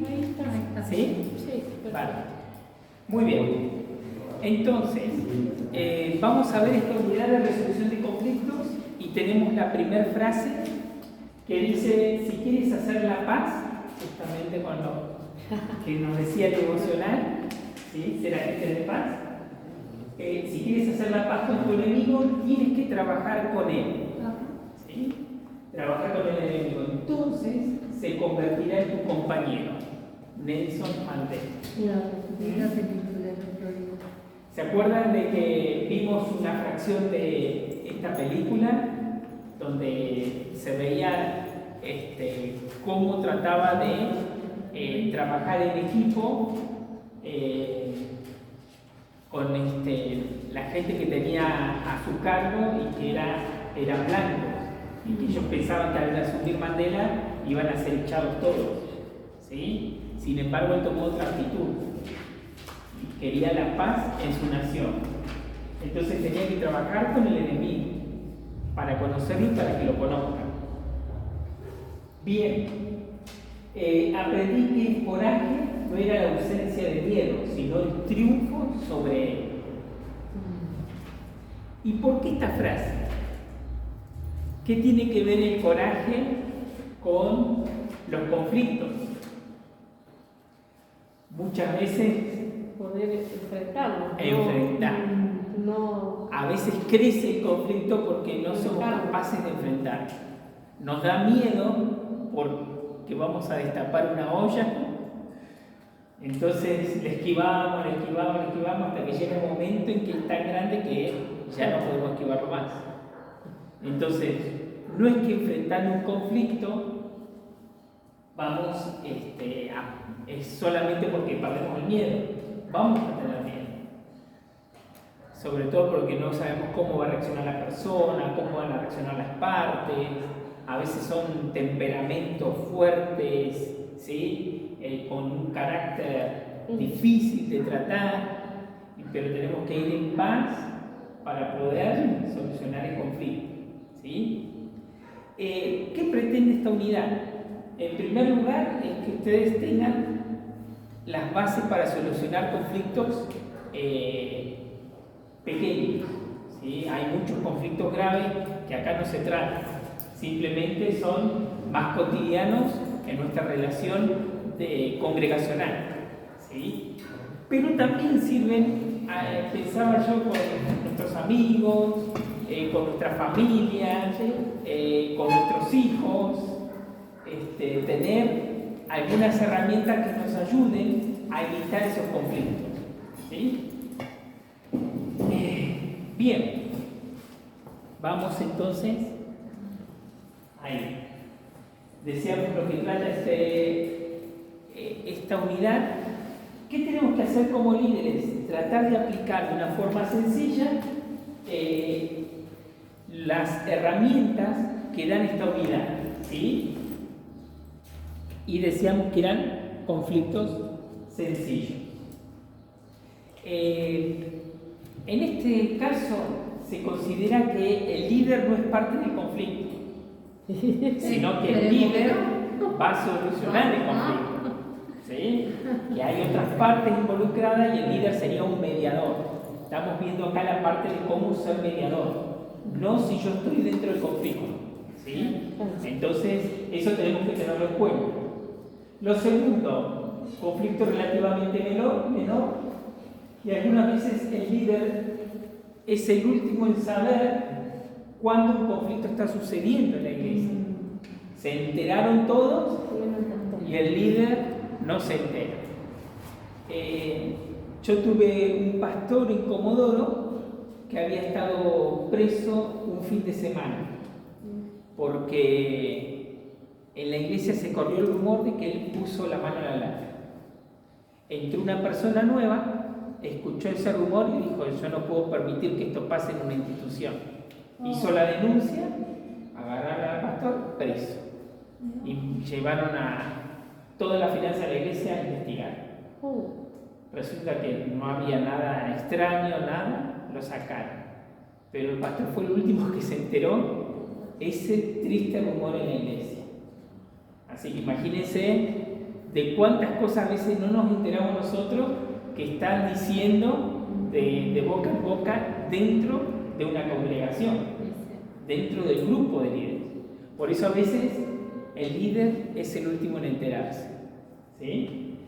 Ahí está. ¿Sí? Sí, Vale. Muy bien. Entonces, vamos a ver esta unidad de resolución de conflictos y tenemos la primera frase que dice, si quieres hacer la paz, justamente con lo que nos decía el devocional, ¿sí? Ser agente de paz. Si quieres hacer la paz con tu enemigo, tienes que trabajar con él. ¿Sí? Trabajar con el enemigo. Entonces, se convertirá en tu compañero. Nelson Mandela. ¿Se acuerdan de que vimos una fracción de esta película donde se veía cómo trataba de trabajar en equipo con la gente que tenía a su cargo y que eran blancos y que ellos pensaban que al asumir Mandela iban a ser echados todos, ¿sí? Sin embargo, él tomó otra actitud. Quería la paz en su nación. Entonces tenía que trabajar con el enemigo para conocerlo y para que lo conozcan. Bien, aprendí que el coraje no era la ausencia de miedo, sino el triunfo sobre él. ¿Y por qué esta frase? ¿Qué tiene que ver el coraje con los conflictos? Muchas veces poder enfrentarlo. enfrentar. No. A veces crece el conflicto porque no somos capaces de enfrentar. Nos da miedo porque vamos a destapar una olla. Entonces le esquivamos hasta que llega un momento en que es tan grande que ya no podemos esquivarlo más. Entonces, no es que enfrentando un conflicto vamos es solamente porque perdemos el miedo. Vamos a tener miedo. Sobre todo porque no sabemos cómo va a reaccionar la persona, cómo van a reaccionar las partes. A veces son temperamentos fuertes, ¿sí? Con un carácter difícil de tratar, pero tenemos que ir en paz para poder solucionar el conflicto, ¿sí? ¿Qué pretende esta unidad? En primer lugar, es que ustedes tengan las bases para solucionar conflictos pequeños, ¿sí? Hay muchos conflictos graves que acá no se tratan, simplemente son más cotidianos en nuestra relación congregacional, ¿sí? Pero también sirven, pensaba yo, con nuestros amigos, con nuestra familia, con nuestros hijos, tener algunas herramientas que nos ayuden a evitar esos conflictos, ¿sí? Bien, vamos entonces ahí. Decíamos lo que trata esta unidad. ¿Qué tenemos que hacer como líderes? Tratar de aplicar de una forma sencilla las herramientas que dan esta unidad, ¿sí? Y decíamos que eran conflictos sencillos. En este caso se considera que el líder no es parte del conflicto, sino que el líder va a solucionar el conflicto, ¿sí? Que hay otras partes involucradas y el líder sería un mediador. Estamos viendo acá la parte de cómo ser mediador, no si yo estoy dentro del conflicto, ¿sí? Entonces eso tenemos que tenerlo en cuenta. Lo segundo, conflicto relativamente menor, y algunas veces el líder es el último en saber cuándo un conflicto está sucediendo en la iglesia. Se enteraron todos y el líder no se entera. Yo tuve un pastor en Comodoro que había estado preso un fin de semana porque en la iglesia se corrió el rumor de que él puso la mano en la lata. Entró una persona nueva, escuchó ese rumor y dijo: yo no puedo permitir que esto pase en una institución. Hizo la denuncia, agarraron al pastor preso y llevaron a toda la finanza de la iglesia a investigar. Resulta que no había nada extraño, nada, lo sacaron. Pero el pastor fue el último que se enteró ese triste rumor en la iglesia. Así que imagínense de cuántas cosas a veces no nos enteramos nosotros que están diciendo de boca en boca dentro de una congregación, dentro del grupo de líderes. Por eso a veces el líder es el último en enterarse, ¿sí?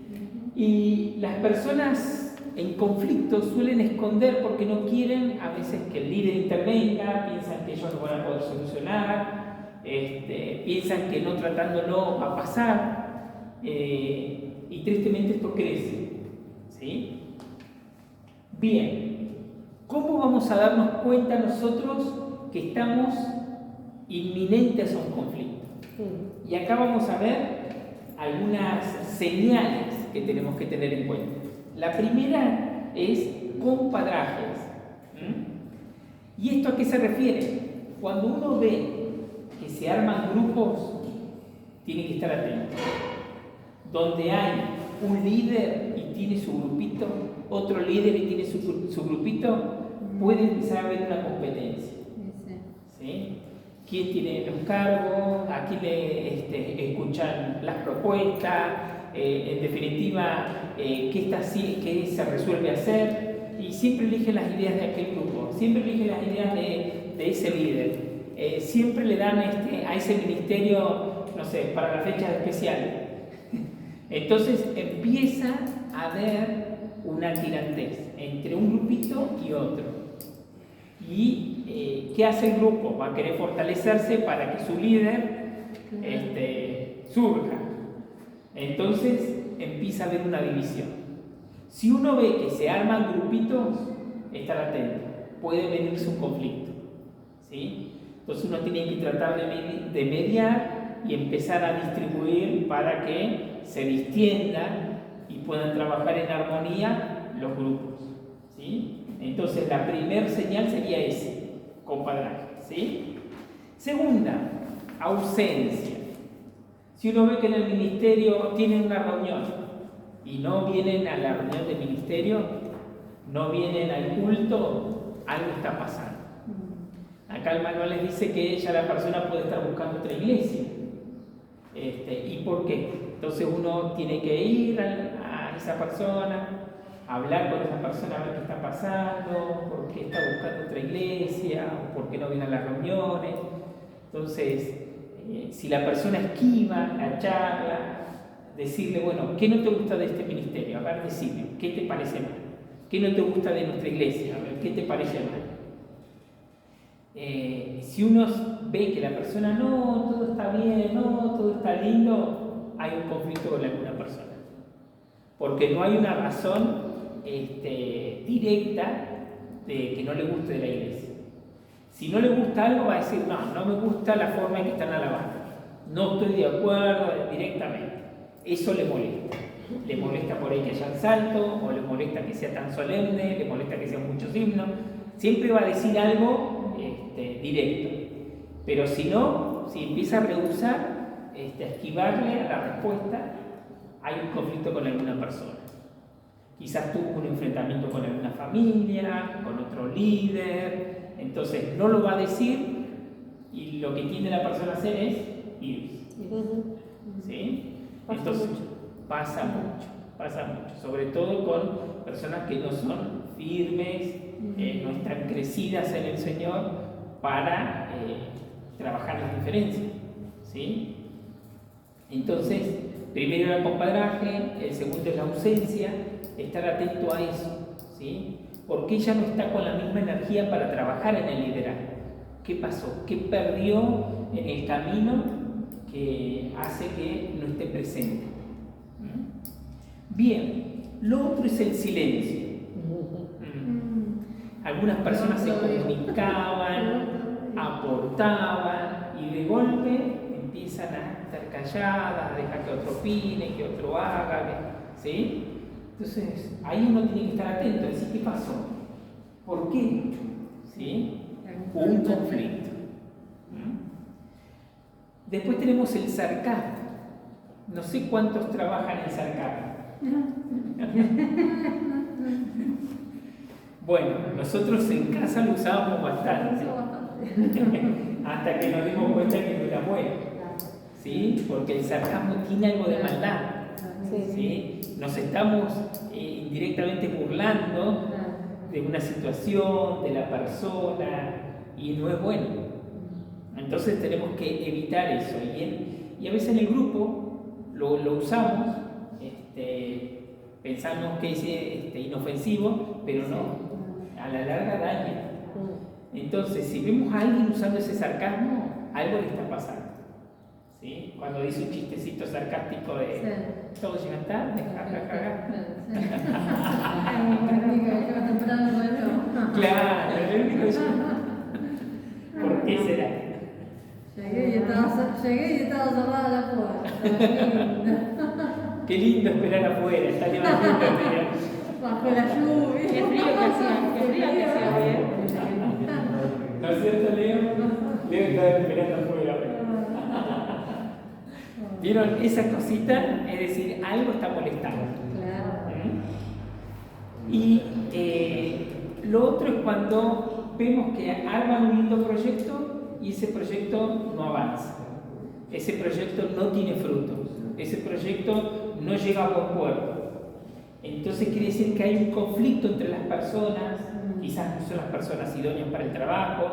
Y las personas en conflicto suelen esconder porque no quieren a veces que el líder intervenga, piensan que ellos lo van a poder solucionar, piensan que no tratándolo va a pasar, y tristemente esto crece, ¿sí? Bien, ¿cómo vamos a darnos cuenta nosotros que estamos inminentes a un conflicto? Y acá vamos a ver algunas señales que tenemos que tener en cuenta. La primera es compadrajes. ¿Y esto a qué se refiere? Cuando uno ve que se arman grupos, tiene que estar atento. Donde hay un líder y tiene su grupito, otro líder y tiene su grupito, puede empezar a haber una competencia. ¿Sí? ¿Quién tiene los cargos? ¿A quién le escuchan las propuestas? En definitiva, ¿qué se resuelve hacer? Y siempre eligen las ideas de aquel grupo, siempre eligen las ideas de ese líder. Siempre le dan a ese ministerio, no sé, para las fechas especiales. Entonces empieza a haber una tirantez entre un grupito y otro. ¿Y qué hace el grupo? Va a querer fortalecerse para que su líder surja. Entonces empieza a haber una división. Si uno ve que se arman grupitos, estar atento. Puede venirse un conflicto, ¿sí? Entonces uno tiene que tratar de mediar y empezar a distribuir para que se distiendan y puedan trabajar en armonía los grupos, ¿sí? Entonces la primera señal sería ese, compadraje, ¿sí? Segunda, ausencia. Si uno ve que en el ministerio tienen una reunión y no vienen a la reunión del ministerio, no vienen al culto, algo está pasando. Acá el manual les dice que ya la persona puede estar buscando otra iglesia. ¿Y por qué? Entonces uno tiene que ir a esa persona, hablar con esa persona, a ver qué está pasando, por qué está buscando otra iglesia, o por qué no viene a las reuniones. Entonces, si la persona esquiva la charla, decirle, bueno, ¿qué no te gusta de este ministerio? A ver, decime, ¿qué te parece mal? ¿Qué no te gusta de nuestra iglesia? A ver, ¿qué te parece mal? Si uno ve que la persona, no, todo está bien, no, todo está lindo, hay un conflicto con alguna persona. Porque no hay una razón directa de que no le guste de la iglesia. Si no le gusta algo, va a decir, no me gusta la forma en que están alabando. No estoy de acuerdo directamente. Eso le molesta. Le molesta por ahí que haya salto, o le molesta que sea tan solemne, le molesta que sean muchos himnos. Siempre va a decir algo directo. Pero si no, si empieza a rehusar, a esquivarle a la respuesta, hay un conflicto con alguna persona. Quizás tuvo un enfrentamiento con alguna familia, con otro líder, entonces no lo va a decir y lo que tiene la persona a hacer es irse. ¿Sí? Entonces pasa mucho, sobre todo con personas que no son firmes, no están crecidas en el Señor para trabajar las diferencias. ¿Sí? Entonces, primero el compadraje, el segundo es la ausencia, estar atento a eso, ¿sí? Porque ella no está con la misma energía para trabajar en el liderazgo. ¿Qué pasó? ¿Qué perdió en el camino que hace que no esté presente? Bien, lo otro es el silencio. Algunas personas se comunicaban, aportaban y de golpe empiezan a estar calladas, a dejar que otro opine, que otro haga, ¿sí? Entonces, ahí uno tiene que estar atento, decir, ¿qué pasó? ¿Por qué? ¿Sí? Hubo un conflicto. Después tenemos el sarcasmo. No sé cuántos trabajan el sarcasmo. Bueno, nosotros en casa lo usábamos bastante. Hasta que nos dimos cuenta que no era bueno. ¿Sí? Porque el sarcasmo tiene algo de maldad. ¿sí? Nos estamos indirectamente burlando de una situación, de la persona, y no es bueno. Entonces tenemos que evitar eso. Y a veces en el grupo lo usamos, pensamos que es inofensivo, pero no, a la larga daña. Entonces, si vemos a alguien usando ese sarcasmo, algo le está pasando. ¿Sí? Cuando dice un chistecito sarcástico de todos llegan tarde, jajaja. Claro, el único que ¿por qué será? Llegué y estaba cerrada la puerta. Qué lindo esperar afuera, está levantando el día. Bajo la lluvia. Qué frío que hacía hoy, ¿eh? ¿No es cierto, Leo? Leo está esperando afuera. ¿Vieron? Esa cosita, es decir, algo está molestando. Claro. Y lo otro es cuando vemos que arman un lindo proyecto y ese proyecto no avanza. Ese proyecto no tiene frutos. Ese proyecto no llega a buen puerto. Entonces quiere decir que hay un conflicto entre las personas, quizás no son las personas idóneas para el trabajo,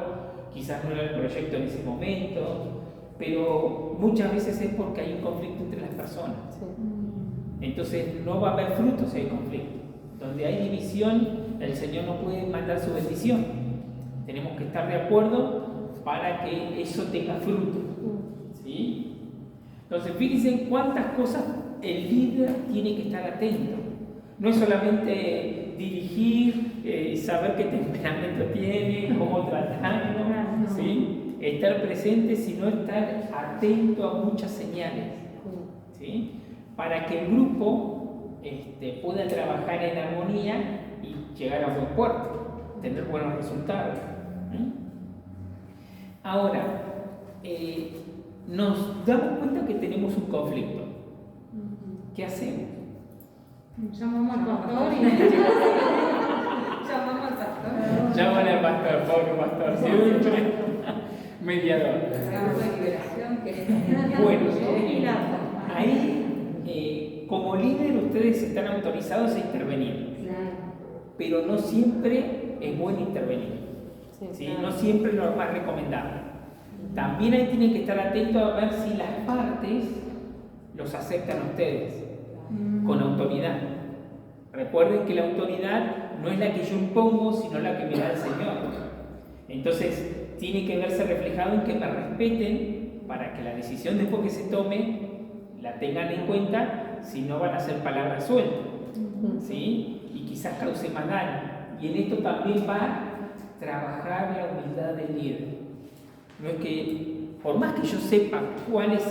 quizás no era el proyecto en ese momento, pero muchas veces es porque hay un conflicto entre las personas. Entonces no va a haber frutos si hay conflicto. Donde hay división, el Señor no puede mandar su bendición. Tenemos que estar de acuerdo para que eso tenga fruto. ¿Sí? Entonces fíjense cuántas cosas el líder tiene que estar atento. No es solamente dirigir, saber qué temperamento tiene, cómo tratarlo, ¿sí? Estar presente, sino estar atento a muchas señales, ¿sí? Para que el grupo pueda trabajar en armonía y llegar a buen puerto, tener buenos resultados. Ahora, nos damos cuenta que tenemos un conflicto. ¿Qué hacemos? Llamamos al pastor y llamamos al pastor. Llaman al pastor, pobre pastor, siempre mediador. Bueno, ahí, como líder, ustedes están autorizados a intervenir, pero no siempre es bueno intervenir. ¿Sí? No siempre es lo más recomendable. También ahí tienen que estar atentos a ver si las partes los aceptan a ustedes con autoridad. Recuerden que la autoridad no es la que yo impongo, sino la que me da el Señor. Entonces, tiene que verse reflejado en que me respeten para que la decisión después que se tome la tengan en cuenta, si no van a ser palabras sueltas, ¿sí? Y quizás cause más daño. Y en esto también va a trabajar la humildad del líder. No es que, por más que yo sepa cuál es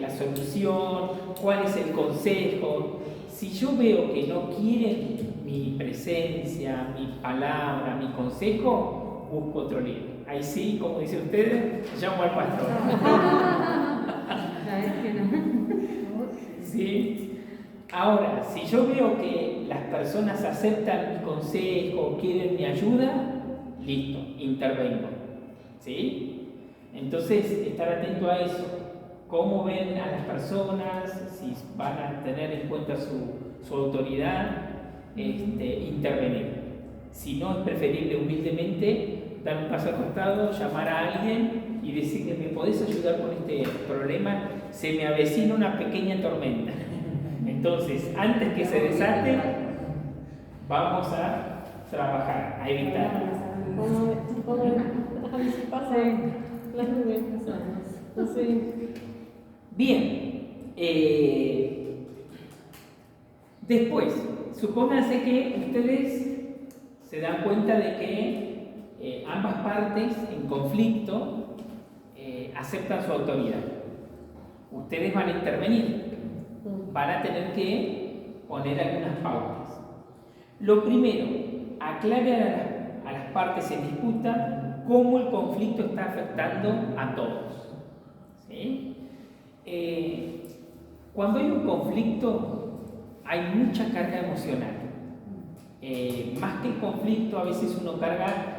la solución, cuál es el consejo, si yo veo que no quieren mi presencia, mi palabra, mi consejo, busco otro líder. Ahí sí, como dicen ustedes, llamo al pastor. ¿Sí? Ahora, si yo veo que las personas aceptan mi consejo, quieren mi ayuda, listo, intervengo. ¿Sí? Entonces, estar atento a eso. Cómo ven a las personas, si van a tener en cuenta su autoridad, intervenir. Si no, es preferible humildemente dar un paso al costado, llamar a alguien y decirle: ¿me podés ayudar con este problema? Se me avecina una pequeña tormenta. Entonces, antes que se desate, vamos a trabajar, a evitar. A ver si pasan las nubes. Bien. Después, supónganse que ustedes se dan cuenta de que ambas partes en conflicto aceptan su autoridad. Ustedes van a intervenir, van a tener que poner algunas pautas. Lo primero, aclare a las partes en disputa cómo el conflicto está afectando a todos. ¿Sí? Cuando hay un conflicto, hay mucha carga emocional. Más que el conflicto, a veces uno carga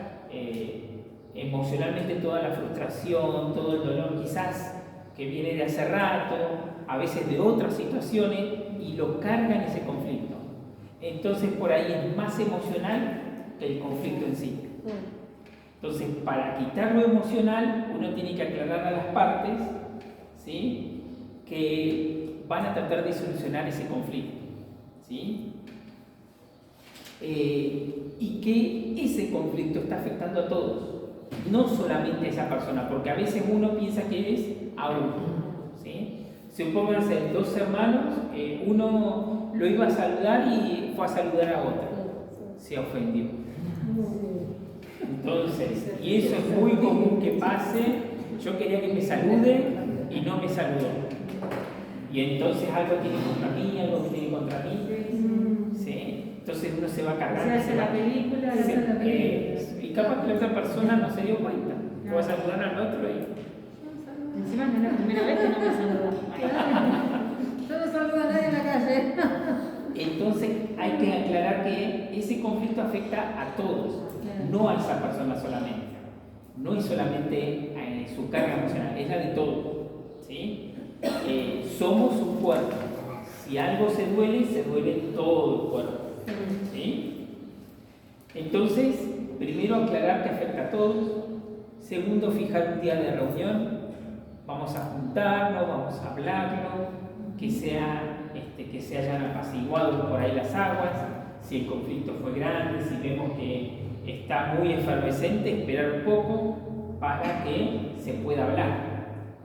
emocionalmente toda la frustración, todo el dolor, quizás que viene de hace rato, a veces de otras situaciones, y lo cargan ese conflicto. Entonces por ahí es más emocional que el conflicto en sí. Entonces, para quitar lo emocional, uno tiene que aclarar a las partes, ¿sí?, que van a tratar de solucionar ese conflicto, ¿sí? Y que ese conflicto está afectando a todos, no solamente a esa persona, porque a veces uno piensa que es a uno, ¿sí? Supónganse dos hermanos, uno lo iba a saludar y fue a saludar a otro, se ofendió. Entonces, y eso es muy común que pase. Yo quería que me salude y no me saludó. Y entonces algo tiene contra mí, algo tiene contra mí. ¿Sí? Entonces uno se va cargando. Se hace la película, y capaz que la otra persona no se dio cuenta. Fue a saludar al otro y... Encima no es la primera vez que no me saluda. Yo no saludo a nadie en la calle. Entonces hay que aclarar que ese conflicto afecta a todos, no a esa persona solamente. No es solamente su carga emocional, es la de todos, ¿sí? Somos un cuerpo. Si algo se duele todo el cuerpo, ¿sí? Entonces, primero aclarar que afecta a todos. Segundo, fijar un día de reunión. Vamos a juntarnos, vamos a hablarlo, que se hayan apaciguado por ahí las aguas. Si el conflicto fue grande, si vemos que está muy efervescente, esperar un poco para que se pueda hablar.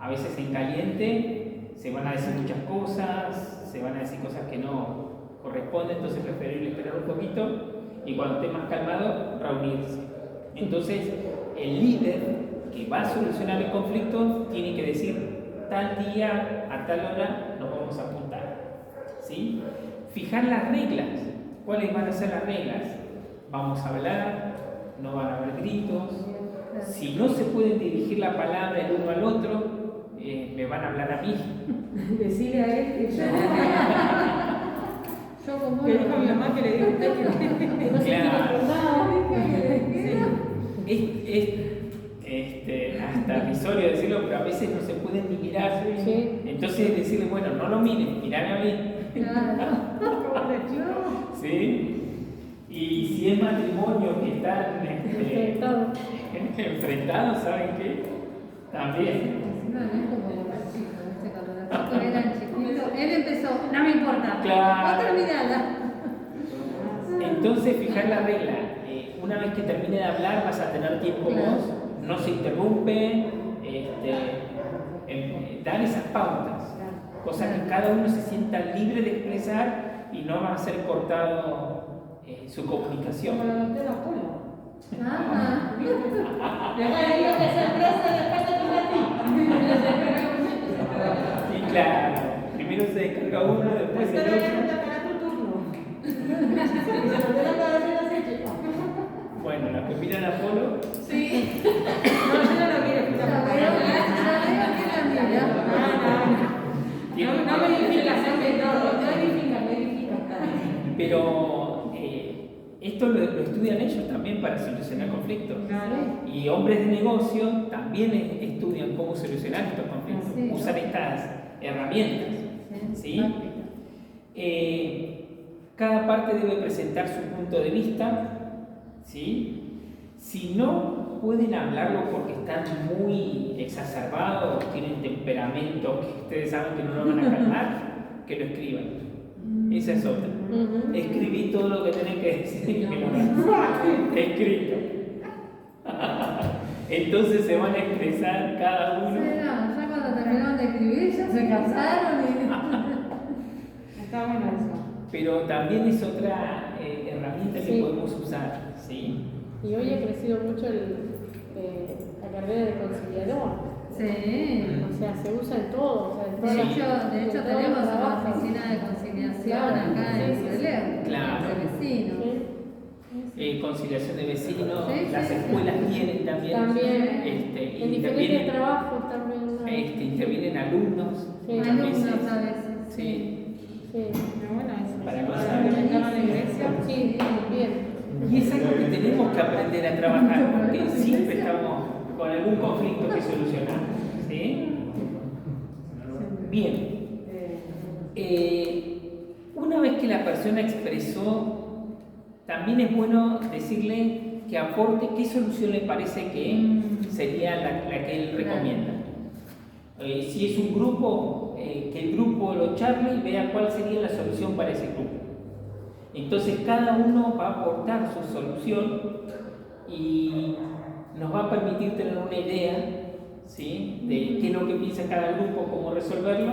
A veces en caliente se van a decir muchas cosas, se van a decir cosas que no corresponden, entonces es preferible esperar un poquito y cuando esté más calmado, reunirse. Entonces, el líder que va a solucionar el conflicto tiene que decir: tal día, a tal hora, nos vamos a juntar, ¿sí? Fijar las reglas. ¿Cuáles van a ser las reglas? Vamos a hablar, no van a haber gritos. Si no se pueden dirigir la palabra el uno al otro, me van a hablar a mí. Decirle a él que Yo como que dijo mi mamá que le dijo a usted que no se tiene hasta risorio decirlo, pero a veces no se pueden ni mirar. Sí. Entonces decirle: bueno, no lo miren, mirame a mí. ¿Sí? Y si es matrimonio que están enfrentados, ¿saben qué? También. No es como los chicos, ¿viste? Cuando los chicos eran chiquitos, él empezó, no me importa, Claro. otra mirada. Entonces, fijar la regla. Una vez que termine de hablar, vas a tener tiempo vos, no se interrumpe, dar esas pautas, cosa que cada uno se sienta libre de expresar y no va a ser cortado su comunicación. Como la doctora Polo. Ajá. Después le digo que se expresa y después te toca a ti. Y claro, primero se descarga uno, después el Pero otro. ya te tocará tu turno. Y se lo tendrá que decir así, chico. Bueno, los que miran a Polo, Sí. No, yo no lo quiero escuchar. Ya veo que la mira. No verificación de todo. No verifican. pero esto lo estudian ellos también para solucionar conflictos. Claro. Y hombres de negocio también estudian cómo solucionar estos conflictos, Sí. usar estas herramientas. ¿Sí? Cada parte debe presentar su punto de vista. ¿Sí? Si no pueden hablarlo porque están muy exacerbados, tienen temperamento que ustedes saben que no lo van a calmar, que lo escriban. Esa es otra. Escribí todo lo que tenés que decir. Escrito. Entonces se van a expresar cada uno. Sí, no, ya cuando terminaron de escribir ya se cansaron Está bueno eso. Pero también es otra herramienta que Sí. podemos usar. ¿Sí? Y hoy ha crecido mucho la carrera de conciliador. Sí. O sea, se usa en todo. O sea, en todas De las- hecho, en todos los tenemos una trabajos. oficina de conciliación Claro, acá en sí, sí, Soler, Claro. entre vecinos. Conciliación de vecinos, Sí, las sí, sí. escuelas tienen también. También. Este, En diferentes intervienen, trabajos también. intervienen alumnos. Sí. Alumnos a veces. Sí. Sí. Pero bueno, eso. Para Para cosas. implementarlo en la iglesia. Sí, bien. Y es algo que tenemos que aprender a trabajar, porque siempre estamos con algún conflicto que solucionar. ¿Sí? Bien. Una vez que la persona expresó, también es bueno decirle que aporte qué solución le parece que sería la que él recomienda. Si es un grupo, que el grupo lo charle y vea cuál sería la solución para ese grupo. Entonces cada uno va a aportar su solución y nos va a permitir tener una idea, ¿sí?, de qué es lo que piensa cada grupo, cómo resolverlo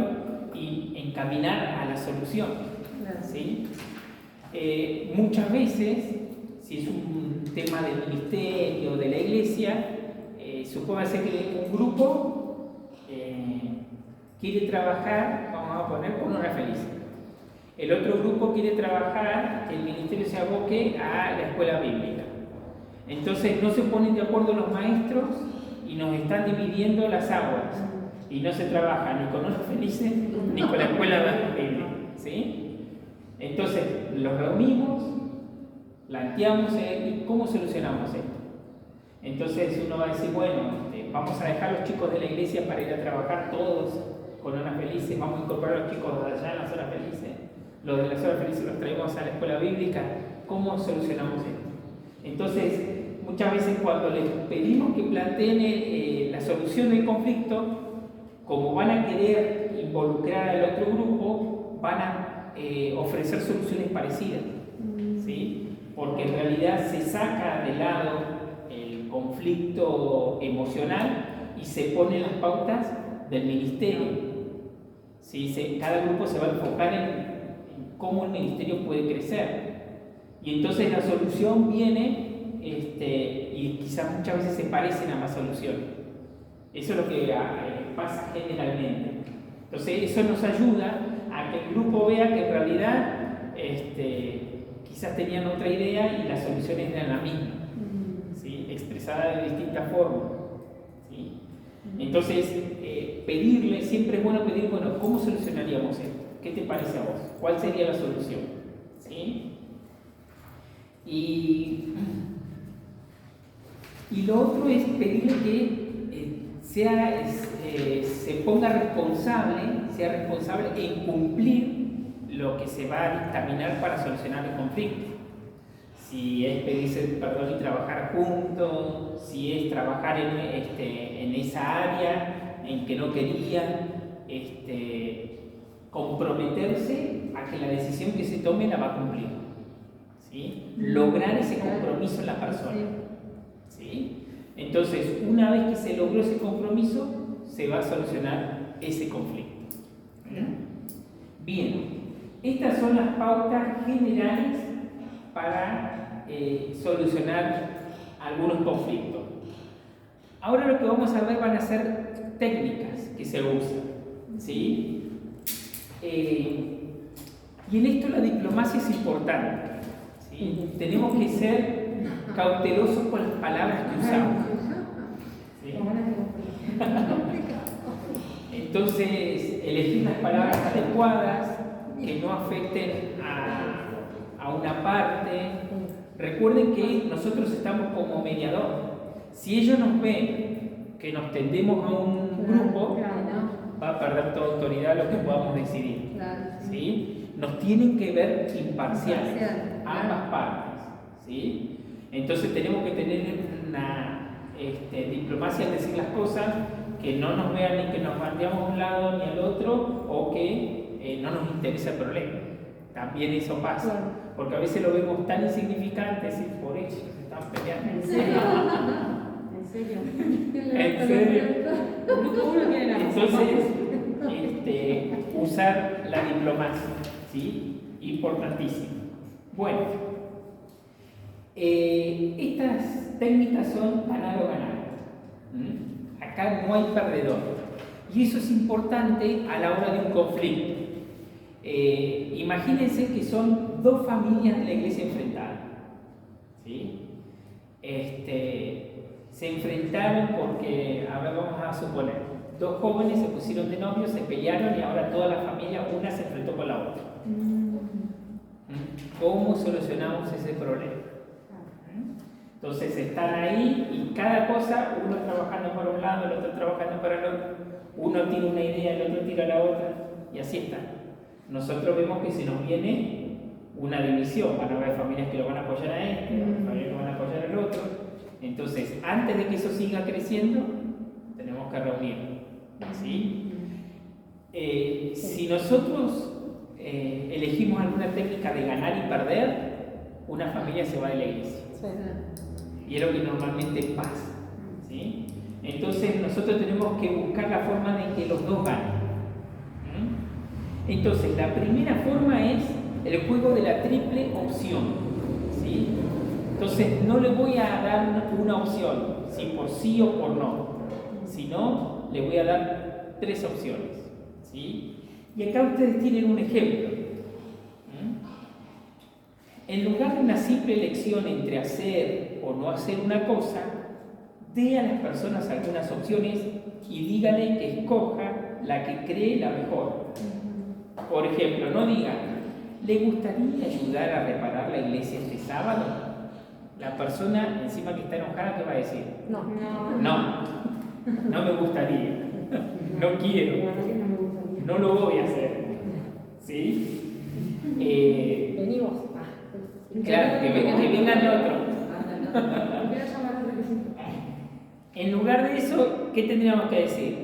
y encaminar a la solución, ¿sí? Muchas veces, si es un tema del ministerio, de la iglesia, supóngase que un grupo quiere trabajar, vamos a poner, con una feliz. El otro grupo quiere trabajar, que el ministerio se aboque a la escuela bíblica. Entonces no se ponen de acuerdo los maestros y nos están dividiendo las aguas. Y no se trabaja ni con unos felices ni con la escuela bíblica, ¿sí? Entonces los reunimos, planteamos y cómo solucionamos esto. Entonces uno va a decir, bueno, vamos a dejar a los chicos de la iglesia para ir a trabajar todos con horas felices, vamos a incorporar a los chicos de allá en las horas felices, los de las horas felices los traemos a la escuela bíblica. ¿Cómo solucionamos esto? Entonces, muchas veces cuando les pedimos que planteen la solución del conflicto, como van a querer involucrar al otro grupo, van a ofrecer soluciones parecidas, ¿sí? Porque en realidad se saca de lado el conflicto emocional y se ponen las pautas del ministerio, ¿sí? Cada grupo se va a enfocar en cómo el ministerio puede crecer. Y entonces la solución viene, y quizás muchas veces se parecen a más soluciones. Eso es lo que pasa generalmente. Entonces eso nos ayuda a que el grupo vea que en realidad quizás tenían otra idea y las soluciones eran la misma, ¿sí?, expresada de distintas formas, ¿sí? Entonces pedirle, siempre es bueno pedir, bueno, ¿cómo solucionaríamos esto? ¿Qué te parece a vos? ¿Cuál sería la solución? ¿Sí? Y lo otro es pedirle que se ponga responsable, sea responsable en cumplir lo que se va a dictaminar para solucionar el conflicto. Si es pedirse perdón y trabajar juntos, si es trabajar en esa área en que no querían, comprometerse a que la decisión que se tome la va a cumplir, ¿sí? Lograr ese compromiso en la persona, ¿sí? Entonces, una vez que se logró ese compromiso, se va a solucionar ese conflicto. Bien, estas son las pautas generales para solucionar algunos conflictos. Ahora lo que vamos a ver van a ser técnicas que se usan, ¿sí? Y en esto la diplomacia es importante, ¿sí? Tenemos que ser cautelosos con las palabras que usamos, ¿sí? Entonces, elegir las palabras adecuadas que no afecten a una parte. Recuerden que nosotros estamos como mediador. Si ellos nos ven que nos tendemos a un grupo, va a perder toda autoridad lo que podamos decidir, ¿sí? Nos tienen que ver imparciales, ambas partes, ¿sí? Entonces tenemos que tener una diplomacia al decir las cosas, que no nos vean ni que nos mandemos a un lado ni al otro, o que no nos interesa el problema. También eso pasa, porque a veces lo vemos tan insignificante y por eso se están peleando. ¿En serio? ¿En serio? ¿En serio? Uno quiere la Entonces, usar la diplomacia, ¿sí? Importantísimo. Bueno, estas técnicas son ganar o ganar. Acá no hay perdedor. Y eso es importante a la hora de un conflicto. Imagínense que son dos familias de la iglesia enfrentadas, ¿sí? Se enfrentaron porque, a ver, vamos a suponer, dos jóvenes se pusieron de novios, se pelearon y ahora toda la familia, una se enfrentó con la otra. ¿Cómo solucionamos ese problema? Entonces están ahí y cada cosa, uno trabajando para un lado, el otro trabajando para el otro. uno tira una idea, el otro tira la otra, y así está. Nosotros vemos que se nos viene una división, van a haber familias que lo van a apoyar a este, van a haber familias que lo van a apoyar al otro. Entonces, antes de que eso siga creciendo, tenemos que reunirnos, ¿sí? Si nosotros elegimos alguna técnica de ganar y perder, una familia se va de la iglesia. Y es lo que normalmente pasa, ¿sí? Entonces nosotros tenemos que buscar la forma de que los dos ganen. Entonces la primera forma es el juego de la triple opción, ¿sí? Entonces no le voy a dar una opción, si por sí o por no, sino le voy a dar 3 opciones, ¿sí? Y acá ustedes tienen un ejemplo. En lugar de una simple elección entre hacer o no hacer una cosa, dé a las personas algunas opciones y dígale que escoja la que cree la mejor. Por ejemplo, no diga, ¿le gustaría ayudar a reparar la iglesia este sábado? La persona encima que está enojada, ¿qué va a decir? No me gustaría, no quiero, no lo voy a hacer. ¿Sí? Vení vos. Claro, que vengan otros. En lugar de eso, ¿qué tendríamos que decir?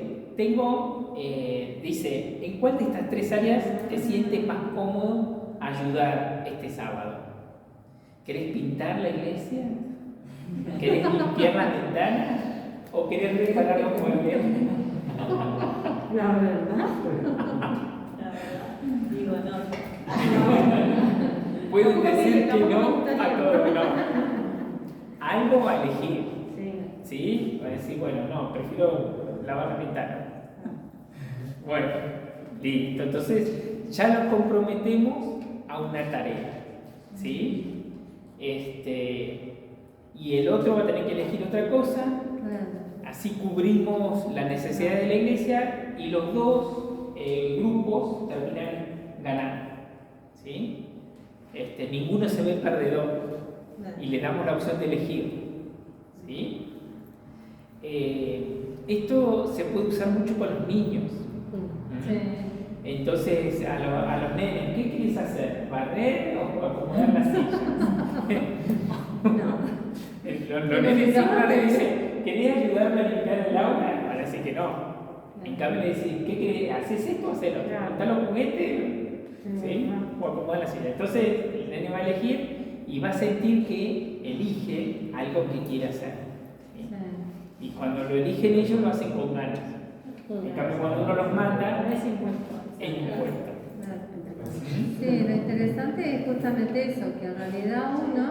Dice, ¿en cuál de estas 3 áreas te sientes más cómodo ayudar este sábado? ¿Querés pintar la iglesia? ¿Querés limpiar las ventanas? ¿O querés reparar los muebles? La verdad. Digo, no. Pueden decir que no a todo, no. Algo va a elegir. ¿Sí? Va a decir, bueno, no, prefiero lavar la ventana. Bueno, listo. Entonces, ya nos comprometemos a una tarea. ¿Sí? Y el otro va a tener que elegir otra cosa. Así cubrimos la necesidad de la iglesia y los dos grupos terminan ganando. ¿Sí? Ninguno se ve perdedor y le damos la opción de elegir. ¿Sí? Esto se puede usar mucho con los niños. Entonces, a los nenes, ¿qué quieres hacer? ¿Barrer o acomodar las sillas? Los nenes siempre le dicen, ¿querés ayudarme a limpiar el aula? Van a decir que no. En cambio le dicen, ¿qué querés? ¿Haces esto o haces lo otro? ¿Están los juguetes? ¿Sí? O acomodar la silla. Entonces, el nene va a elegir y va a sentir que elige algo que quiere hacer. ¿Sí? Y cuando lo eligen ellos, lo hacen con ganas. En cambio, cuando uno los manda, es impuesto. Sí, lo interesante es justamente eso, que en realidad uno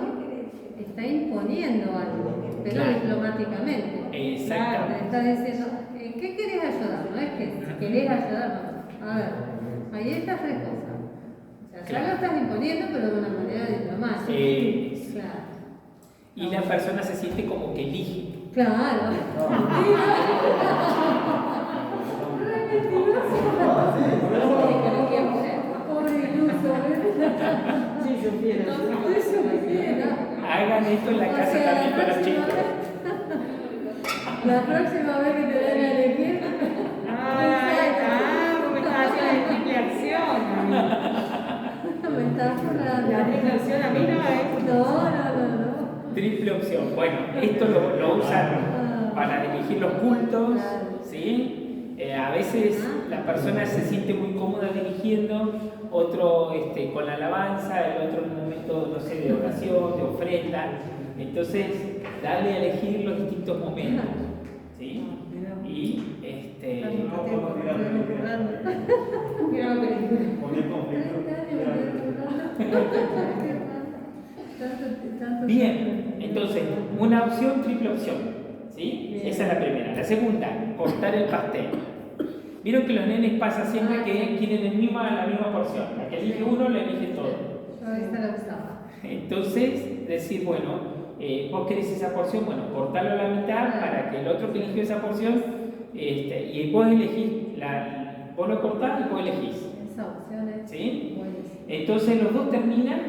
está imponiendo algo, pero Claro. diplomáticamente. Exactamente. Está diciendo, ¿qué querés ayudar? No es que si querés ayudar, no. A ver, ahí estas 3 cosas. O sea, Claro. ya lo estás imponiendo, pero de una manera diplomática. Claro. Y la persona se siente como que elige. Claro. Pobre iluso, Sí, supiera. Hagan esto en la casa también con los chicos. La próxima vez que te den a elegir. Porque estás haciendo triple acción. Me estás jurando. La triple acción a mí no es. No. Triple opción. Bueno, esto lo usan para dirigir los cultos, ¿sí? A veces la persona se siente muy cómoda dirigiendo, otro con la alabanza, el otro en un momento, no sé, de oración, de ofrenda. Entonces, darle a elegir los distintos momentos, ¿sí? Y bien, entonces, una opción, triple opción, ¿sí? Esa es la primera. La segunda, cortar el pastel. Vieron que los nenes pasa siempre que quieren la misma porción. La que elige uno, le elige todo. Yo esta la usaba. Entonces, decir, bueno, vos querés esa porción, bueno, cortarlo a la mitad para que el otro que eligió esa porción, y vos elegís, vos lo cortás y vos elegís. Esa opción es ¿Sí? buenísima. Entonces los dos terminan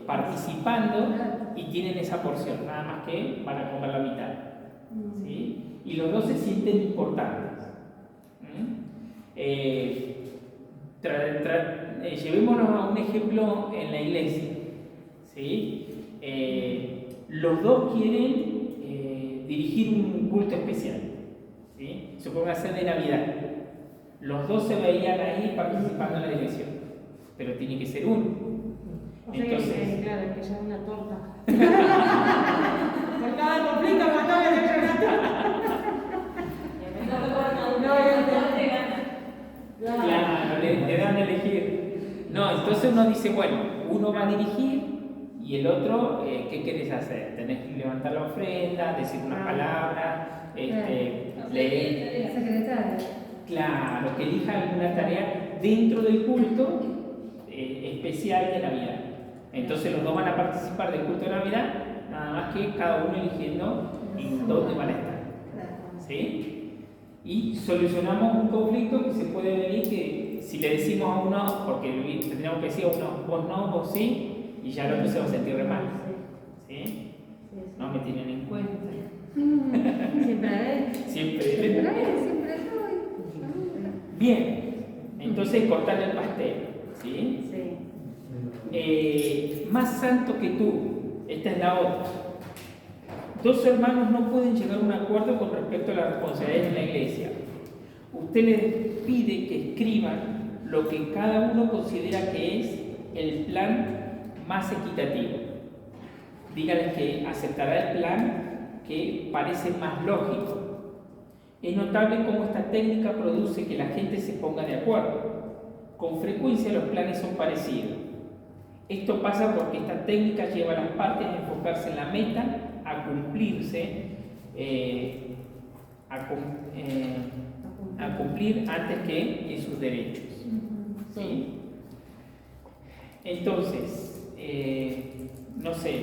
participando y tienen esa porción, nada más que van a comer la mitad. ¿sí? Y los dos se sienten importantes. Llevémonos a un ejemplo en la iglesia, ¿sí? Los dos quieren dirigir un culto especial, ¿sí? Supóngase de Navidad. Los dos se veían ahí participando en la dirección, pero tiene que ser uno. O sea Entonces, claro, que ya una torta. Por cada conflicto, matame de claro, le dan a elegir. No, entonces uno dice, bueno, uno va a dirigir y el otro, ¿qué querés hacer? Tenés que levantar la ofrenda, decir unas palabras, leer. Secretaria. Claro, que elija alguna tarea dentro del culto especial de Navidad. Entonces los dos van a participar del culto de Navidad, nada más que cada uno eligiendo en dónde van a estar. ¿Sí? Y solucionamos un conflicto que se puede venir que si le decimos a uno, porque tendríamos que decir a uno, vos no, vos sí, y ya el otro se va a sentir re mal. ¿Sí? No me tienen en cuenta. Siempre a él. Siempre. Siempre a él, siempre soy. Bien, entonces cortar el pastel. ¿Sí? Más santo que tú, esta es la otra. Dos hermanos no pueden llegar a un acuerdo con respecto a las responsabilidades en la iglesia. Usted les pide que escriban lo que cada uno considera que es el plan más equitativo. Díganles que aceptará el plan que parece más lógico. Es notable cómo esta técnica produce que la gente se ponga de acuerdo. Con frecuencia los planes son parecidos. Esto pasa porque esta técnica lleva a las partes a enfocarse en la meta, a cumplirse, a cumplir antes que en sus derechos. ¿Sí? Entonces, no sé,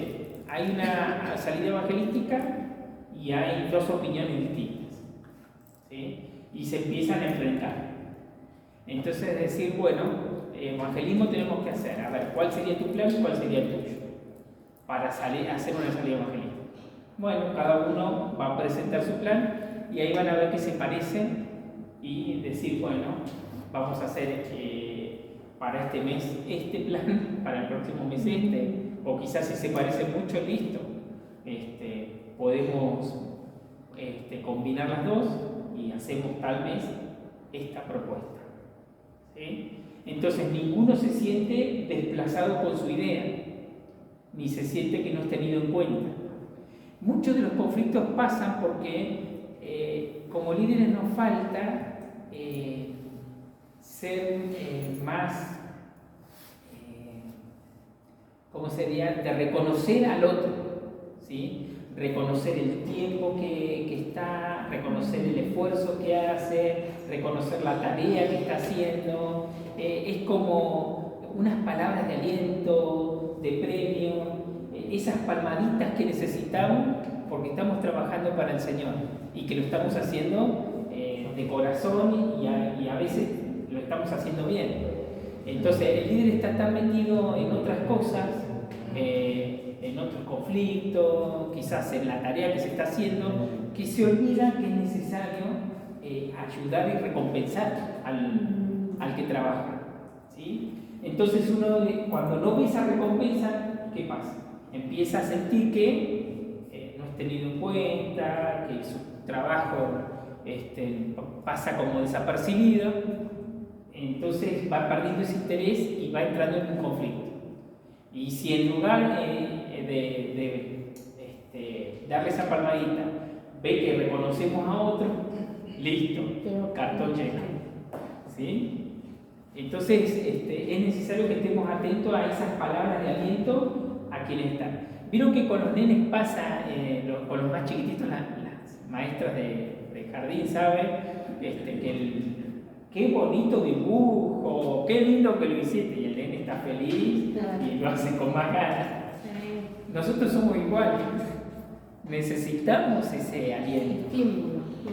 hay una salida evangelística y hay dos opiniones distintas, ¿sí? Y se empiezan a enfrentar. Entonces decir, bueno, evangelismo tenemos que hacer, a ver, ¿cuál sería tu plan y cuál sería el tuyo? Para hacer una salida evangelística. Bueno, cada uno va a presentar su plan y ahí van a ver que se parecen y decir, bueno, vamos a hacer para este mes este plan, para el próximo mes este, o quizás si se parece mucho, listo, podemos combinar las dos y hacemos tal vez esta propuesta. ¿Sí? Entonces ninguno se siente desplazado con su idea, ni se siente que no es tenido en cuenta. Muchos de los conflictos pasan porque como líderes nos falta ser más, ¿cómo sería?, de reconocer al otro, ¿sí? Reconocer el tiempo que está, reconocer el esfuerzo que hace, reconocer la tarea que está haciendo. Es como unas palabras de aliento, de premio, esas palmaditas que necesitamos porque estamos trabajando para el Señor y que lo estamos haciendo de corazón y a veces lo estamos haciendo bien. Entonces el líder está tan metido en otras cosas, en otros conflictos, quizás en la tarea que se está haciendo, que se olvida que es necesario ayudar y recompensar al que trabaja, ¿sí? Entonces uno, cuando no ve esa recompensa, ¿qué pasa? Empieza a sentir que no es tenido en cuenta, que su trabajo pasa como desapercibido, entonces va perdiendo ese interés y va entrando en un conflicto. Y si en lugar de darle esa palmadita, ve que reconocemos a otro, listo, cartón lleno. ¿Sí? Entonces es necesario que estemos atentos a esas palabras de aliento a quienes están. Vieron que con los nenes pasa, con los más chiquititos, las maestras de jardín saben que qué bonito dibujo, qué lindo que lo hiciste, y el nene está feliz y lo hace con más ganas. Nosotros somos iguales, necesitamos ese aliento,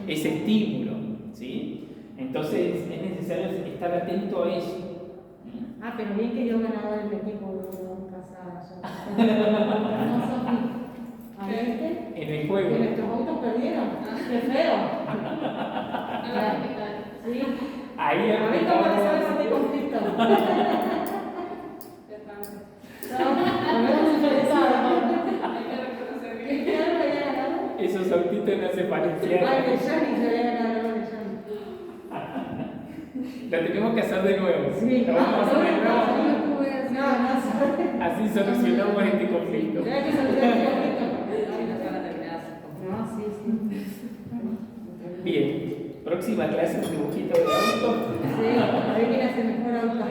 ese estímulo, ¿sí? Entonces es necesario estar atento a eso. Ah, pero bien que yo ganador del equipo de casada. No, Sofi. En el juego. Que nuestros autos perdieron. ¡Qué feo! Sí. Ahí A mí cómo resolvemos este conflicto. esos autitos no se Ay, parecían. el Johnny se había ganado el Johnny. Lo tenemos que hacer de nuevo. Sí. Lo vamos a hacer de nuevo. No, Así solucionamos este conflicto. Tenés que solucionar este conflicto. No, sí, sí. Bien, próxima clase de dibujito de auto. Sí, a ver quién hace mejor auto.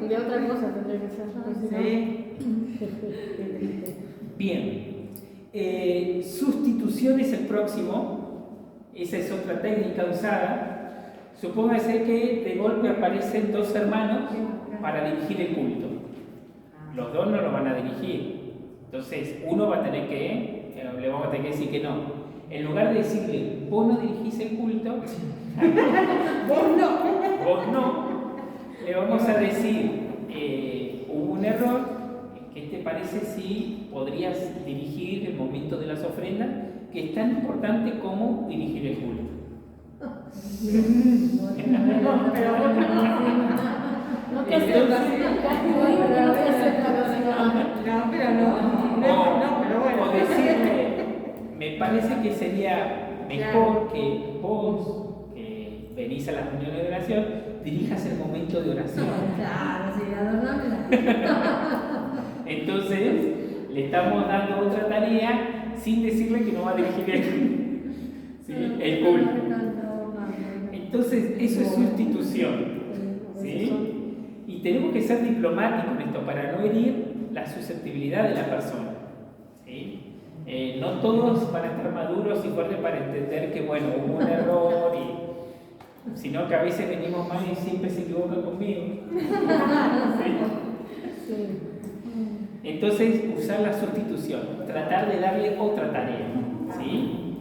De otra cosa tendría que ser. Pues, si no- Sí. Bien, sustitución es el próximo. Esa es otra técnica usada. Supóngase que de golpe aparecen dos hermanos para dirigir el culto. Los dos no lo van a dirigir. Entonces, uno va a tener que, le vamos a tener que decir que no. En lugar de decirle, vos no dirigís el culto, vos no, le vamos a decir, hubo un error, ¿qué te parece si podrías dirigir el momento de las ofrendas, que es tan importante como dirigir el culto? No te aceptas. No te aceptas. No, pero no. No, pero bueno. O decirle, me parece que sería mejor Claro. que vos, que venís a las reuniones de oración, dirijas el momento de oración. Claro, sí, adornamela. Entonces, le estamos dando otra tarea sin decirle que no va a dirigir el culto. Entonces, eso es sustitución. ¿Sí? Y tenemos que ser diplomáticos en esto para no herir la susceptibilidad de la persona. ¿Sí? No todos van a estar maduros y fuertes para entender que, bueno, hubo un error, sino que a veces venimos mal y siempre se equivoca conmigo. ¿Sí? Entonces, usar la sustitución, tratar de darle otra tarea. ¿Sí?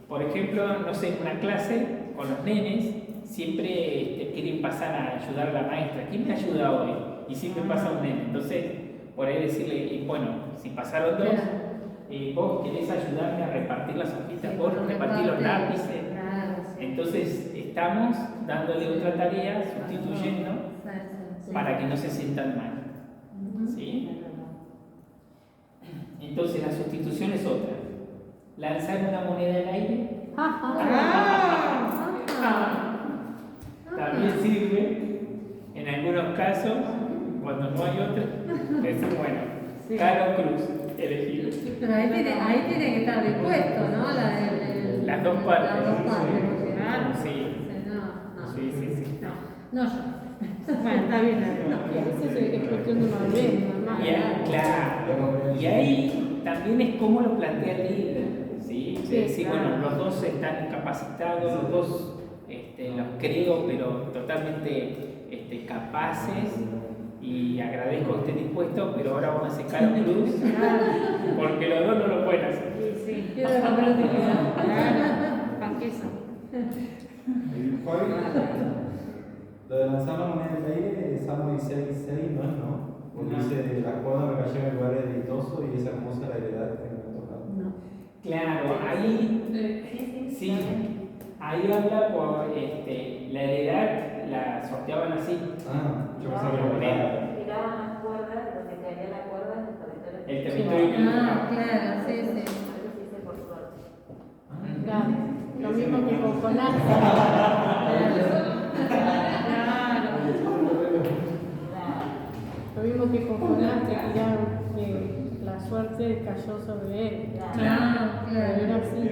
Por ejemplo, no sé, en una clase con los nenes, siempre quieren pasar a ayudar a la maestra. ¿Quién me ayuda hoy? Y siempre pasa un nene. Entonces, por ahí decirle, bueno, si pasaron dos, vos querés ayudarme a repartir las hojitas, vos repartís los lápices. Entonces, estamos dándole otra tarea, sustituyendo, para que no se sientan mal. ¿Sí? Entonces, la sustitución es otra. Lanzar una moneda al aire. También sirve, en algunos casos, cuando no hay otra, decir, bueno, Caro Cruz, elegido. Pero ahí tiene que estar dispuesto, ¿no? Las dos partes. Las dos partes, porque claro. Sí. No. Sí. No yo. Bueno, está bien. Y a veces es cuestión de madurez, normal. Claro. Y ahí también es cómo lo plantea el líder. ¿Sí? Sí, Decir, claro. bueno, los dos están capacitados, los dos los creo, pero totalmente capaces. Y agradezco que estén dispuestos, pero ahora vamos a hacer Caro Cruz, porque los dos no lo pueden hacer. Sí. Quiero la utilidad. Panquesa. Lo de lanzar la moneda del aire, Salmo 16:6 no es, ¿no? Porque No. dice, la cuerda me cayó en lugares deleitoso y es hermosa la heredad que me ha tocado. No. Claro, ahí sí, ahí habla por la heredad, la sorteaban así. Ah, yo pensaba que era moneda. Tiraban las cuerdas, lo que caería la cuerda en el territorio. El territorio que le tocaba. Claro, sí. Eso se dice por suerte. Claro. Lo mismo que con Jonás. Lo mismo que con Jonás, que tiraron, que la suerte cayó sobre él. Claro. Era así.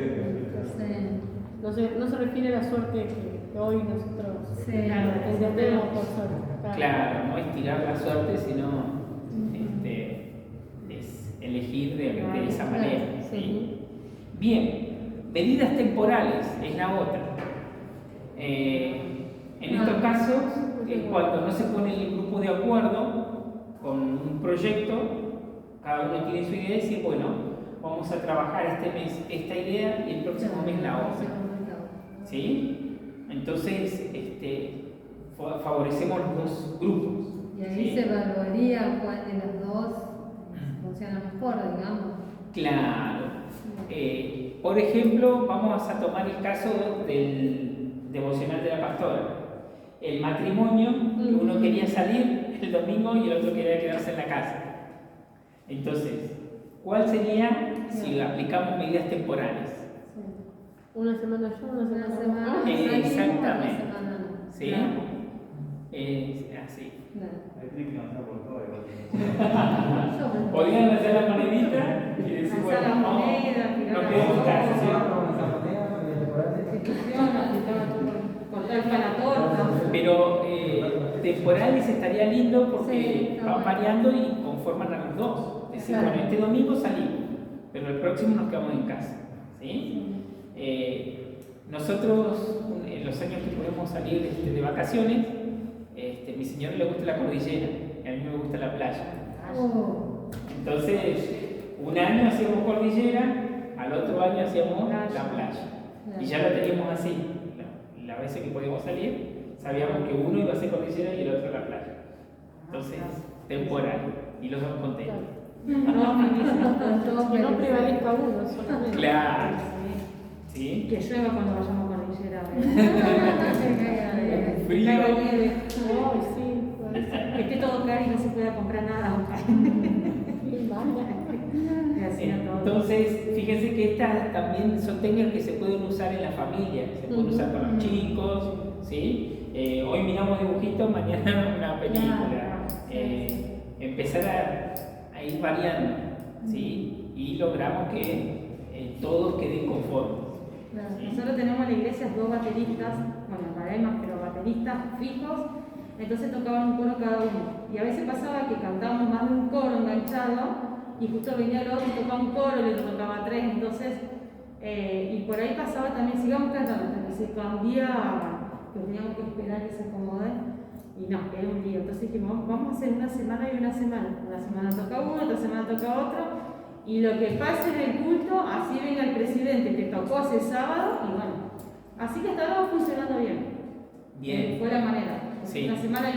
Sí. No se refiere a la suerte que hoy nosotros entendemos por suerte. Claro, no es tirar la suerte, sino es elegir de esa manera. ¿Sí? Bien, medidas temporales es la otra. En estos casos es cuando no se pone el grupo de acuerdo con un proyecto, cada uno tiene su idea y dice, bueno, vamos a trabajar este mes esta idea y el próximo mes la otra. ¿Sí? Entonces, favorecemos los dos grupos. Y ahí ¿sí? se evaluaría cuál de los dos funciona mejor, digamos. Claro. Por ejemplo, vamos a tomar el caso del devocional de la pastora. El matrimonio, que uno quería salir el domingo y el otro quería quedarse en la casa. Entonces, ¿cuál sería si aplicamos medidas temporales? Una semana yo, una Una semana semana vos. salimos, exactamente. una semana no. ¿Sí? Así. Claro. Hay que lanzar por todo igual. Yo me- Podrían hacer la monedita y decir, Lanzar bueno, la no, moneda, tirar no la quedemos en sopa. casa, ¿sí? Cortar para la torta. Pero temporales estaría lindo porque Sí, está van bueno. variando y conforman a los dos. Es decir, Claro. bueno, este domingo salimos, pero el próximo nos quedamos en casa. ¿Sí? Nosotros, en los años que podemos salir de vacaciones, mi señora le gusta la cordillera y a mí me gusta la playa. Oh, Entonces, un año hacíamos cordillera, al otro año hacíamos la playa. Claro. Y ya lo teníamos así. Las veces que podíamos salir, sabíamos que uno iba a hacer cordillera y el otro a la playa. Entonces, temporal. Y los dos contentos. todos Que no felices. prevalezca uno solamente. Claro. ¿Sí? Que llueva cuando vayamos a cordillera. Frío. Caiga nieve. Ay, sí, puede ser. Que esté todo claro y no se pueda comprar nada. Sí, vaya. Y así a todo. Entonces, fíjense que estas también son técnicas que se pueden usar en la familia, se pueden usar con los chicos, ¿sí? Hoy miramos dibujitos, mañana una película. Empezar a ir variando, ¿sí? Y logramos que todos queden conformes. Claro. ¿sí? Nosotros tenemos en la iglesia dos bateristas, bueno, academias, pero bateristas fijos, entonces tocaban un coro cada uno. Y a veces pasaba que cantábamos más de un coro enganchado, y justo venía el otro y tocaba un coro, y el otro tocaba tres, entonces, y por ahí pasaba también, sigamos cantando, hasta que se cambiaba, que teníamos que esperar que se acomoden, y no, era un lío. Entonces dijimos, vamos a hacer una semana y una semana. Una semana toca uno, otra semana toca otro. Y lo que pase en el culto, así venga el presidente que tocó ese sábado, y bueno, así que estaba funcionando bien. Bien. Fue la manera. Sí. Una semana y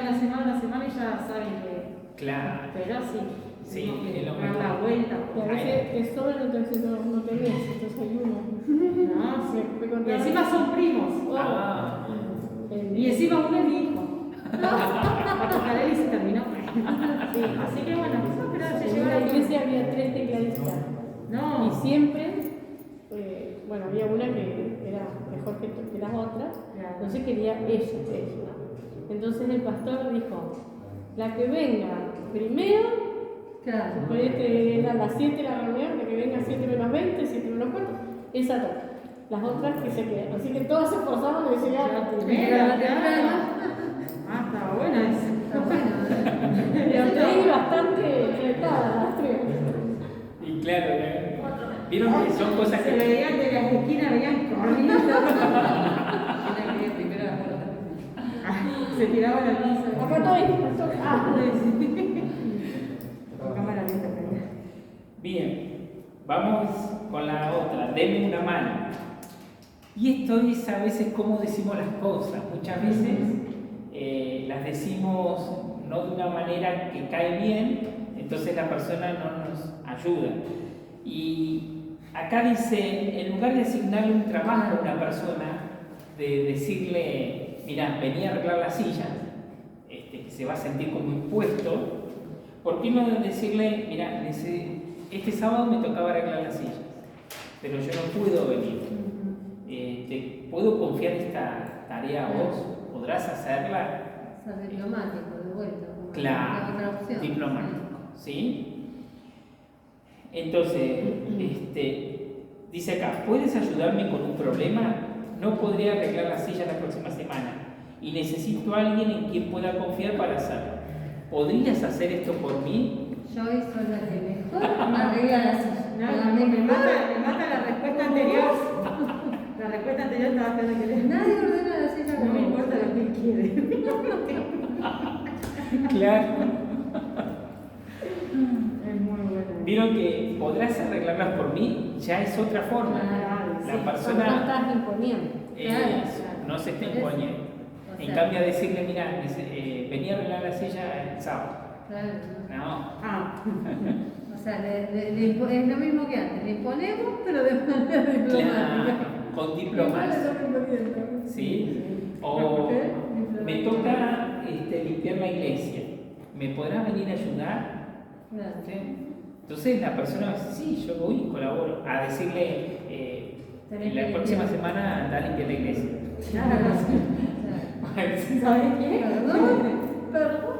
ya saben que. Claro. Pero sí. Sí, tenemos que es lo dar mejor. la vuelta. Y a veces te sobra, entonces no tenés, entonces hay uno. No, sí. Me Y contaron- encima son primos. Ah, Y encima uno es mi hijo. A tocar él y se terminó. Sí, así que bueno, pero se En llevó la la iglesia había 3 tecladistas. No. Y siempre, bueno, había una que era mejor que las otras, Claro. entonces quería ella. Entonces el pastor dijo, la que venga primero, Claro. era a las 7 la reunión, la que venga 7 menos 20, 7 menos 4, esa toca. Las otras que se quedan. Así que todos se esforzaban de llegar a la primera. Ah, estaba bueno eso. Está bueno. Pero estoy bastante enfrentada las tres. y claro, vieron que son cosas Se que. veían de las esquinas, veían corriendo. Se tiraba la pizza. Acá estoy. Con cámara lenta, pero. Bien, vamos con la otra, denme una mano. Y esto es a veces cómo decimos las cosas. Muchas veces las decimos no de una manera que cae bien, entonces la persona no nos ayuda. Y acá dice, en lugar de asignarle un trabajo a una persona, de decirle, mira, vení a arreglar la silla, que se va a sentir como impuesto, ¿por qué no decirle, mira, este sábado me tocaba arreglar la silla, pero yo no puedo venir? ¿Te puedo confiar esta tarea a vos? ¿Podrás hacerla? Ser diplomático, de vuelta. como Claro, otra opción. diplomático, ¿sí? Entonces, dice acá, ¿puedes ayudarme con un problema? No podría arreglar la silla la próxima semana y necesito a alguien en quien pueda confiar para hacerlo. ¿Podrías hacer esto por mí? Yo soy la que mejor arregla la silla. No, me mata la respuesta anterior. La respuesta anterior estaba esperando que le. Nadie ordena la silla No me como importa lo que él quiere. Claro. Es muy bueno. Vieron que podrás arreglarlas por mí, ya es otra forma. Claro, La sí. No persona estás imponiendo. no se está imponiendo. O En sea, cambio, decirle, mira, venía a arreglar la silla el sábado. Claro. No. Ah, O sea, es lo mismo que antes, le imponemos, pero de manera diplomática. Claro, con diplomacia. ¿Sí? O me toca limpiar la iglesia. ¿Me podrás venir a ayudar? Claro. ¿Sí? Entonces la persona va a decir, sí, yo voy y colaboro. A decirle, la próxima semana anda a limpiar la iglesia. Claro, Claro. ¿sabes qué? Perdón.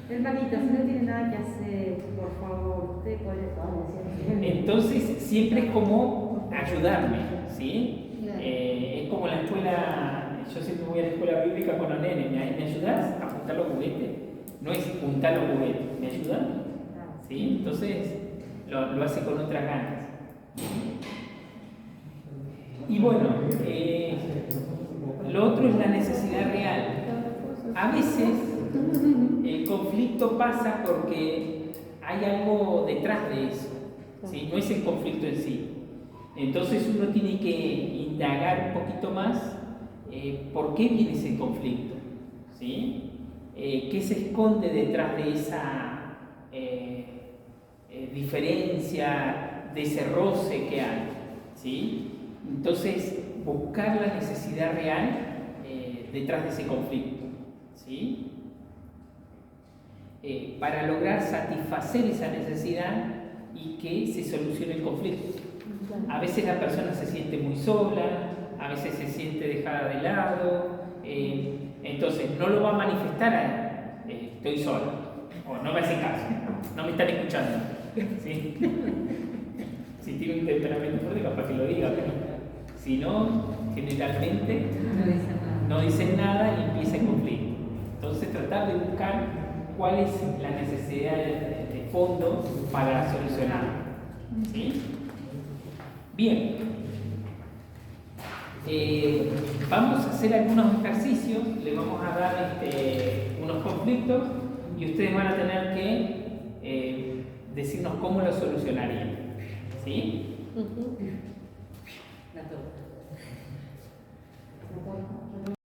Hermanito, si no tiene nada que hacer, por favor, usted puede Entonces siempre es como ayudarme, ¿sí? Claro. Es como la escuela, yo siempre voy a la escuela bíblica con los nenes, ¿me ayudas a juntar los juguetes? No es juntar los juguetes, ¿me ayudan? ¿Sí? Entonces lo hace con otras ganas. Y bueno, lo otro es la necesidad real. A veces el conflicto pasa porque hay algo detrás de eso, ¿sí? No es el conflicto en sí. Entonces uno tiene que indagar un poquito más por qué viene ese conflicto, ¿sí? ¿Qué se esconde detrás de esa diferencia, de ese roce que hay, ¿sí? Entonces buscar la necesidad real detrás de ese conflicto, ¿sí? Para lograr satisfacer esa necesidad y que se solucione el conflicto. A veces la persona se siente muy sola, a veces se siente dejada de lado, entonces no lo va a manifestar estoy sola, o no me hacen caso, no me están escuchando, ¿sí? Si tiene un temperamento fuerte capaz que lo diga, pero si no, generalmente no dicen nada y empieza el conflicto. Entonces tratar de buscar cuál es la necesidad de fondo para solucionarlo, ¿sí? Bien, vamos a hacer algunos ejercicios, le vamos a dar unos conflictos y ustedes van a tener que decirnos cómo lo solucionarían, ¿sí? La torta.